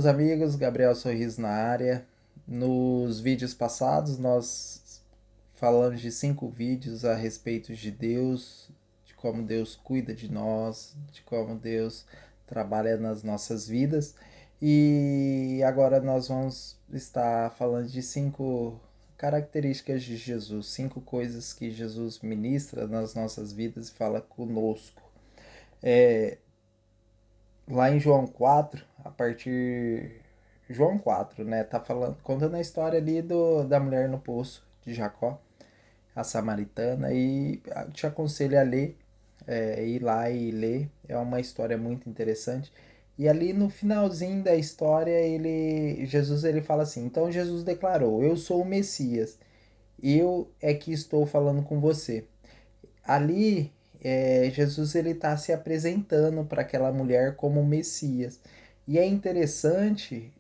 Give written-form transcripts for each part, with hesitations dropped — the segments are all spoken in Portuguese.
Meus amigos, Gabriel Sorriso na área. Nos vídeos passados, nós falamos de 5 vídeos a respeito de Deus, de como Deus cuida de nós, de como Deus trabalha nas nossas vidas. E agora nós vamos estar falando de 5 características de Jesus, 5 coisas que Jesus ministra nas nossas vidas e fala conosco. Lá em João 4, a partir João 4, né, tá falando, contando a história ali da mulher no poço de Jacó, a samaritana, e eu te aconselho a ler, ir lá e ler, é uma história muito interessante. E ali no finalzinho da história, Jesus ele fala assim: então Jesus declarou: eu sou o Messias, eu é que estou falando com você. Ali, Jesus ele está se apresentando para aquela mulher como Messias. E é interessante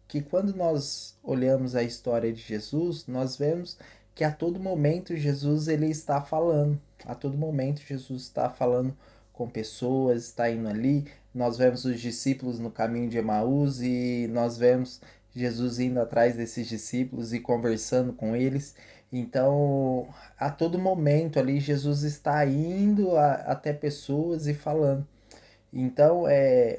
que quando nós olhamos a história de Jesus, nós vemos que a todo momento Jesus ele está falando. A todo momento Jesus está falando com pessoas, está indo ali. Nós vemos os discípulos no caminho de Emaús e nós vemos Jesus indo atrás desses discípulos e conversando com eles. Então, a todo momento ali, Jesus está indo até pessoas e falando. Então,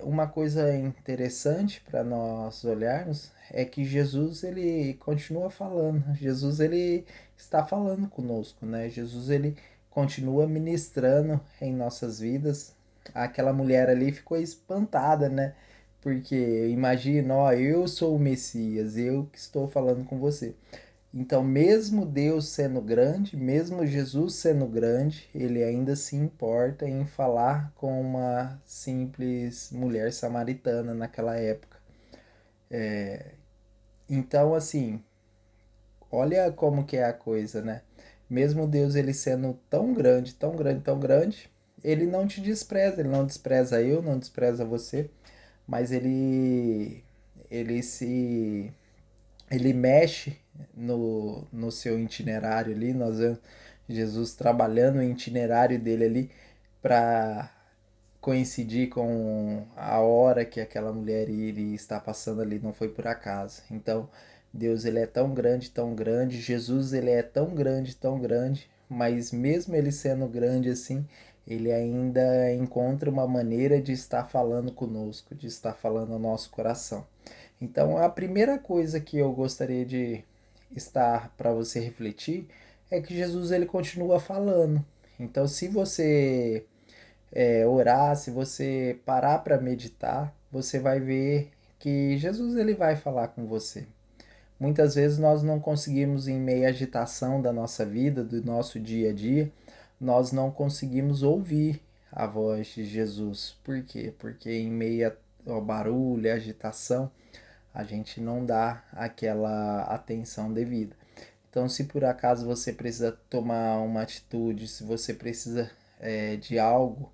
uma coisa interessante para nós olharmos é que Jesus ele continua falando. Jesus ele está falando conosco, né? Jesus ele continua ministrando em nossas vidas. Aquela mulher ali ficou espantada, né? Porque imagina, ó, eu sou o Messias, eu que estou falando com você. Então, mesmo Deus sendo grande, mesmo Jesus sendo grande, ele ainda se importa em falar com uma simples mulher samaritana naquela época. Então, assim, olha como que é a coisa, né? Mesmo Deus ele sendo tão grande, tão grande, tão grande, ele não te despreza, ele não despreza eu, não despreza você, mas ele mexe no seu itinerário ali. Nós vemos Jesus trabalhando o itinerário dele ali para coincidir com a hora que aquela mulher iria estar passando ali, não foi por acaso. Então, Deus ele é tão grande, Jesus ele é tão grande, mas mesmo ele sendo grande assim, ele ainda encontra uma maneira de estar falando conosco, de estar falando ao nosso coração. Então, a primeira coisa que eu gostaria de estar para você refletir é que Jesus ele continua falando. Então, se você orar, se você parar para meditar, você vai ver que Jesus ele vai falar com você. Muitas vezes nós não conseguimos, em meio à agitação da nossa vida, do nosso dia a dia, nós não conseguimos ouvir a voz de Jesus. Por quê? Porque em meio ao barulho, à agitação, a gente não dá aquela atenção devida. Então, se por acaso você precisa tomar uma atitude, se você precisa de algo,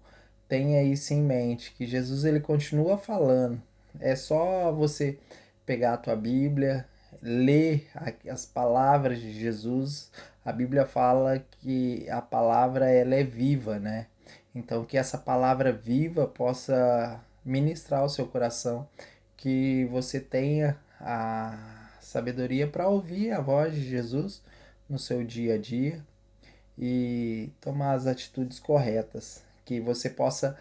tenha isso em mente, que Jesus ele continua falando. É só você pegar a tua Bíblia, ler as palavras de Jesus. A Bíblia fala que a palavra ela é viva, né? Então que essa palavra viva possa ministrar o seu coração, que você tenha a sabedoria para ouvir a voz de Jesus no seu dia a dia e tomar as atitudes corretas, que você possa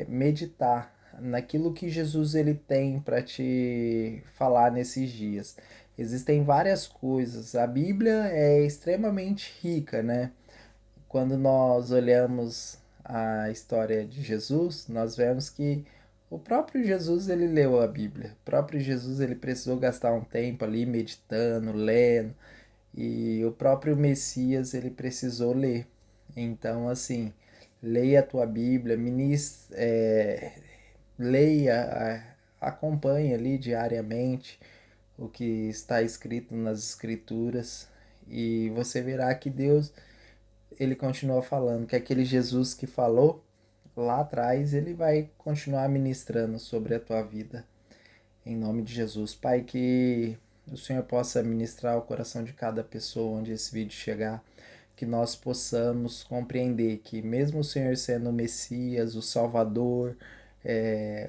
meditar naquilo que Jesus ele tem para te falar nesses dias. Existem várias coisas. A Bíblia é extremamente rica, né? Quando nós olhamos a história de Jesus, nós vemos que o próprio Jesus ele leu a Bíblia. O próprio Jesus ele precisou gastar um tempo ali meditando, lendo, e o próprio Messias ele precisou ler. Então, assim, leia a tua Bíblia, leia, acompanhe ali diariamente o que está escrito nas Escrituras e você verá que Deus ele continua falando, que aquele Jesus que falou lá atrás, ele vai continuar ministrando sobre a tua vida. Em nome de Jesus. Pai, que o Senhor possa ministrar o coração de cada pessoa onde esse vídeo chegar, que nós possamos compreender que mesmo o Senhor sendo o Messias, o Salvador,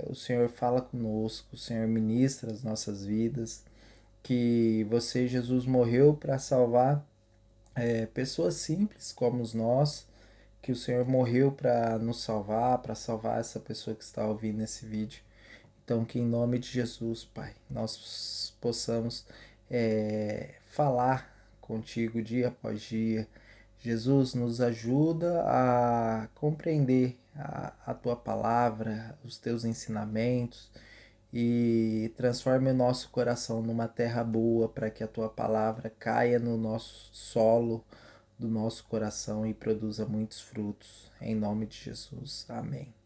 O Senhor fala conosco, o Senhor ministra as nossas vidas, que você, Jesus, morreu para salvar pessoas simples como nós, que o Senhor morreu para nos salvar, para salvar essa pessoa que está ouvindo esse vídeo. Então, que em nome de Jesus, Pai, nós possamos falar contigo dia após dia. Jesus, nos ajuda a compreender a tua palavra, os teus ensinamentos e transforme o nosso coração numa terra boa para que a tua palavra caia no nosso solo do nosso coração e produza muitos frutos. Em nome de Jesus. Amém.